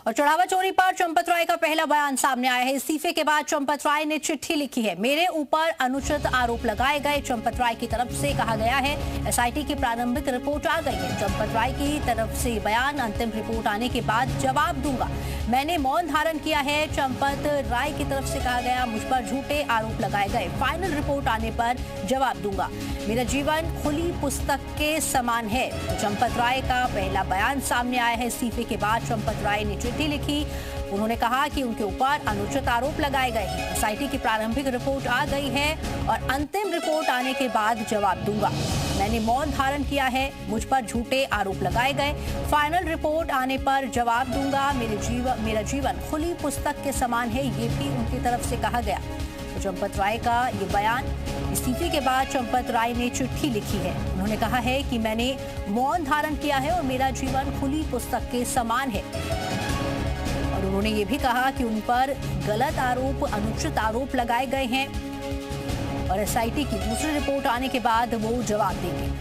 और चढ़ावा चोरी पर चंपत राय का पहला बयान सामने आया है। इस्तीफे के बाद चंपत राय ने चिट्ठी लिखी है। मेरे ऊपर अनुचित आरोप लगाए गए। चंपत राय की तरफ से कहा गया है एसआईटी की प्रारंभिक रिपोर्ट आ गई है। चंपत राय की तरफ से बयान, अंतिम रिपोर्ट आने के बाद जवाब दूंगा। मैंने मौन धारण किया है। चंपत राय की तरफ से कहा गया मुझ पर झूठे आरोप लगाए गए। फाइनल रिपोर्ट आने पर जवाब दूंगा। मेरा जीवन खुली पुस्तक के समान है। चंपत राय का पहला बयान सामने आया है। इस्तीफे के बाद चंपत राय ने चिट्ठी लिखी। उन्होंने कहा कि उनके ऊपर अनुचित आरोप लगाए गए हैं। एसआईटी की प्रारंभिक रिपोर्ट आ गई है और अंतिम रिपोर्ट आने के बाद जवाब दूंगा। मैंने मौन धारण किया है। मुझ पर झूठे आरोप लगाए गए। फाइनल रिपोर्ट आने पर जवाब दूंगा। मेरा जीवन खुली पुस्तक के समान है, ये भी उनकी तरफ से कहा गया। तो चंपत राय का ये बयान, इस्तीफे के बाद चंपत राय ने चिट्ठी लिखी है। उन्होंने कहा है कि मैंने मौन धारण किया है और मेरा जीवन खुली पुस्तक के समान है। और उन्होंने ये भी कहा कि उन पर गलत आरोप, अनुचित आरोप लगाए गए हैं और एसआईटी की दूसरी रिपोर्ट आने के बाद वो जवाब देंगे।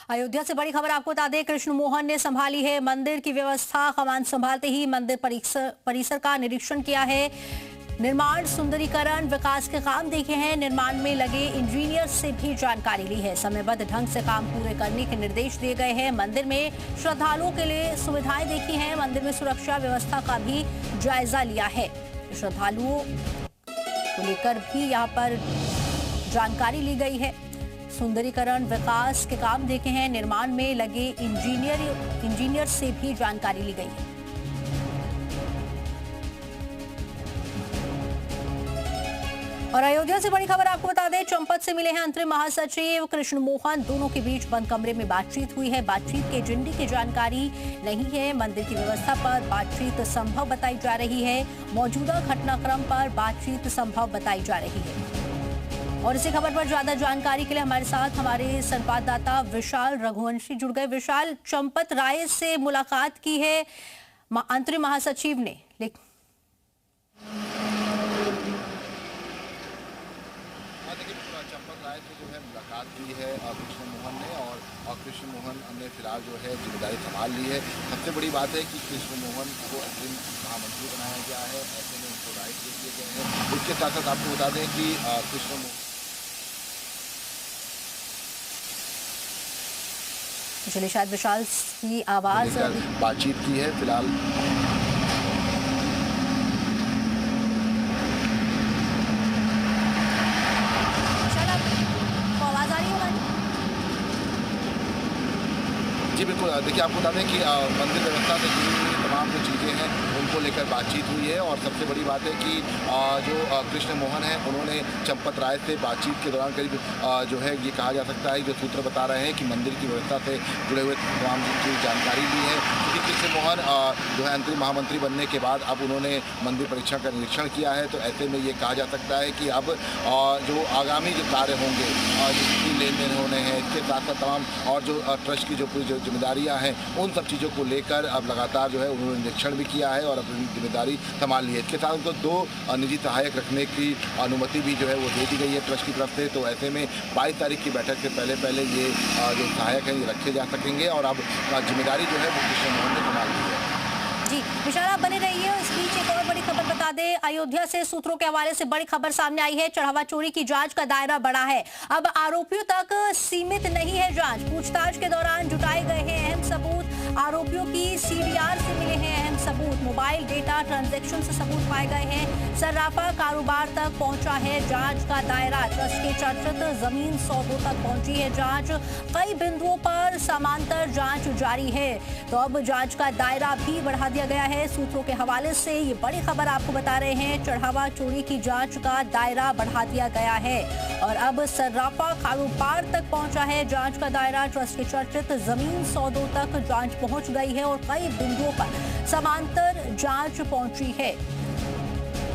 अयोध्या से बड़ी खबर आपको बता दें, कृष्ण मोहन ने संभाली है मंदिर की व्यवस्था। कमान संभालते ही मंदिर परिसर का निरीक्षण किया है। निर्माण, सुंदरीकरण, विकास के काम देखे हैं। निर्माण में लगे इंजीनियर से भी जानकारी ली है। समयबद्ध ढंग से काम पूरे करने के निर्देश दिए गए हैं। मंदिर में श्रद्धालुओं के लिए सुविधाएं देखी हैं। मंदिर में सुरक्षा व्यवस्था का भी जायजा लिया है। श्रद्धालुओं को लेकर भी यहाँ पर जानकारी ली गई है। सुंदरीकरण, विकास के काम देखे हैं। निर्माण में लगे इंजीनियर से भी जानकारी ली गई है। और अयोध्या से बड़ी खबर आपको बता दें, चंपत से मिले हैं अंतरिम महासचिव कृष्ण मोहन। दोनों के बीच बंद कमरे में बातचीत हुई है। बातचीत के एजेंडे की जानकारी नहीं है। मंदिर की व्यवस्था पर बातचीत संभव बताई जा रही है। मौजूदा घटनाक्रम पर बातचीत संभव बताई जा रही है। और इसी खबर पर ज्यादा जानकारी के लिए हमारे साथ हमारे संवाददाता विशाल रघुवंशी जुड़ गए। विशाल, चंपत राय से मुलाकात की है अंतरिम महासचिव ने, चंपत राय से जो है मुलाकात की है कृष्ण मोहन ने, और कृष्ण मोहन ने फिलहाल जो है जिम्मेदारी संभाल ली है। सबसे बड़ी बात है कि कृष्ण मोहन को अंतरिम महामंत्री बनाया गया है। ऐसे में उनको दायित्व दिए गए हैं। इसके साथ साथ आपको बता दें कि कृष्ण मोहन, चलिए शायद विशाल की आवाज बातचीत की है फिलहाल। जी बिल्कुल, देखिए आपको बता दें कि मंदिर व्यवस्था से जुड़ी हुई तमाम जो चीज़ें हैं उनको लेकर बातचीत हुई है। और सबसे बड़ी बात है कि जो कृष्ण मोहन है उन्होंने चंपत राय से बातचीत के दौरान करीब जो है ये कहा जा सकता है, जो सूत्र बता रहे हैं कि मंदिर की व्यवस्था से जुड़े हुए तमाम की जानकारी ली है। क्योंकि कृष्ण मोहन जो है अंतरिम महामंत्री बनने के बाद अब उन्होंने मंदिर परीक्षण का निरीक्षण किया है। तो ऐसे में ये कहा जा सकता है कि अब जो आगामी जो कार्य होंगे, जितनी लेन देन होने हैं, इसके साथ साथ तमाम और जो ट्रस्ट की जो पूरी जिम्मेदारियां हैं उन सब चीज़ों को लेकर अब लगातार जो है उन्होंने निरीक्षण भी किया है और अपनी जिम्मेदारी संभाल ली है। इसके साथ उनको 2 निजी सहायक रखने की अनुमति भी जो है वो दे दी गई है ट्रस्ट की तरफ से। तो ऐसे में 22 तारीख की बैठक से पहले ये जो सहायक हैं ये रखे जा सकेंगे और अब जिम्मेदारी जो है वो कृष्ण मोहन ने संभाल ली है। जी विशाल, आप बने रहिए। इस बीच एक और बड़ी खबर बता दें, अयोध्या से सूत्रों के हवाले से बड़ी खबर सामने आई है। चढ़ावा चोरी की जांच का दायरा बढ़ा है। अब आरोपियों तक सीमित नहीं है जांच। पूछताछ के दौरान जुटाए गए हैं अहम सबूत। आरोपियों की सीडीआर से मिले हैं अहम सबूत। मोबाइल डेटा ट्रांजैक्शन से सबूत पाए गए हैं। सर्राफा कारोबार तक पहुंचा है जांच का दायरा। ट्रस्ट के चर्चित जमीन सौदों तक पहुंची है जांच। कई बिंदुओं पर समांतर जांच जारी है। तो अब जांच का दायरा भी बढ़ा दिया गया है। सूत्रों के हवाले से ये बड़ी खबर आपको बता रहे हैं, चढ़ावा चोरी की जांच का दायरा बढ़ा दिया गया है और अब सर्राफा कारोबार तक पहुंचा है जांच का दायरा। ट्रस्ट के चर्चित जमीन सौदों तक जांच पहुंच गई है और कई बिंदुओं पर समांतर जांच पहुंची है।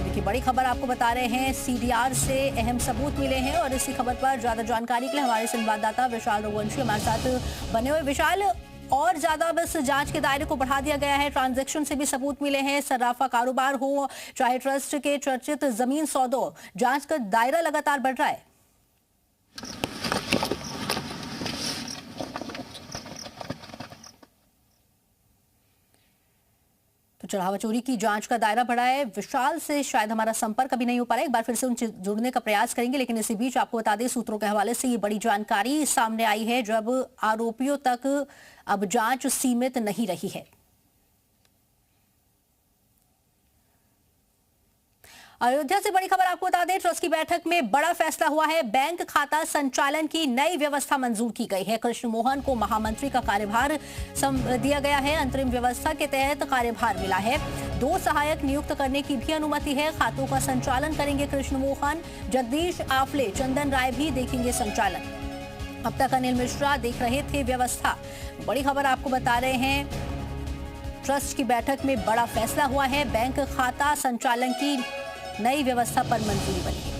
देखिए बड़ी खबर आपको बता रहे हैं, सीडीआर से अहम सबूत मिले हैं। और इसी खबर पर ज्यादा जानकारी के लिए हमारे संवाददाता विशाल रघुवंशी हमारे साथ बने हुए। विशाल, और ज्यादा बस जांच के दायरे को बढ़ा दिया गया है। ट्रांजैक्शन से भी सबूत मिले हैं। सर्राफा कारोबार हो चाहे ट्रस्ट के चर्चित जमीन सौदों, जांच का दायरा लगातार बढ़ रहा है। चढ़ावा चोरी की जांच का दायरा बढ़ा है। विशाल से शायद हमारा संपर्क अभी नहीं हो पा रहा है, एक बार फिर से उनसे जुड़ने का प्रयास करेंगे, लेकिन इसी बीच आपको बता दें सूत्रों के हवाले से ये बड़ी जानकारी सामने आई है, जब आरोपियों तक अब जांच सीमित नहीं रही है। अयोध्या से बड़ी खबर आपको बता दें, ट्रस्ट की बैठक में बड़ा फैसला हुआ है। बैंक खाता संचालन की नई व्यवस्था मंजूर की गई है। कृष्ण मोहन को महामंत्री का कार्यभार दिया गया है। अंतरिम व्यवस्था के तहत कार्यभार मिला है। 2 सहायक नियुक्त करने की भी अनुमति है। खातों का संचालन करेंगे कृष्ण मोहन। जगदीश आफले, चंदन राय भी देखेंगे संचालन। अब तक अनिल मिश्रा देख रहे थे व्यवस्था। बड़ी खबर आपको बता रहे हैं, ट्रस्ट की बैठक में बड़ा फैसला हुआ है। बैंक खाता संचालन की नई व्यवस्था पर मंजूरी बनी है।